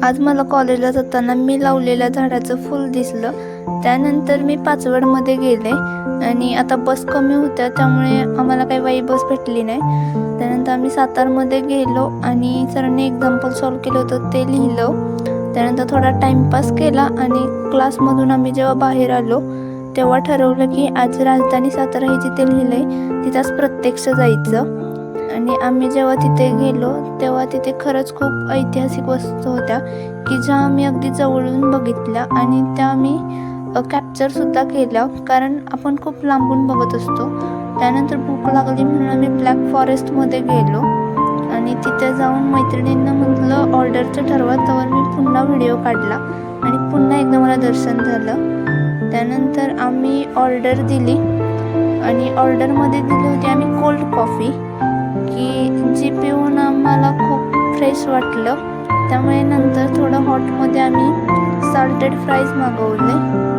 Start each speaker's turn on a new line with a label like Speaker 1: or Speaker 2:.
Speaker 1: आज मला कॉलेजला जाताना मी लावलेल्या झाडाचं फूल दिसलं. त्यानंतर मी पाचवडमध्ये गेले आणि आता बस कमी होत्या त्यामुळे आम्हाला काही वाई बस भेटली नाही. त्यानंतर आम्ही सातारमध्ये गेलो आणि सरांनी एक्झाम्पल सॉल्व केलं होतं ते लिहिलं. त्यानंतर थोडा टाईमपास केला आणि क्लासमधून आम्ही जेव्हा बाहेर आलो तेव्हा ठरवलं की आज राजधानी सातारा हे जिथे लिहिलं आहे तिथंच प्रत्यक्ष जायचं. आणि आम्ही जेव्हा तिथे गेलो तेव्हा तिथे खरंच खूप ऐतिहासिक वस्तू होत्या की ज्या आम्ही अगदी जवळून बघितल्या आणि त्या आम्ही कॅप्चरसुद्धा केल्या, कारण आपण खूप लांबून बघत असतो. त्यानंतर भूक लागली म्हणून आम्ही ब्लॅक फॉरेस्टमध्ये गेलो आणि तिथे जाऊन मैत्रिणींना म्हटलं ऑर्डरचं ठरवा. त्यावर मी पुन्हा व्हिडिओ काढला आणि पुन्हा एकदा मला दर्शन झालं. त्यानंतर आम्ही ऑर्डर दिली आणि ऑर्डरमध्ये दिली होती आम्ही कोल्ड कॉफी की जी पिऊन आम्हाला खूप फ्रेश वाटलं. त्यामुळे नंतर थोडं हॉटमध्ये आम्ही साल्टेड फ्राईज मागवले.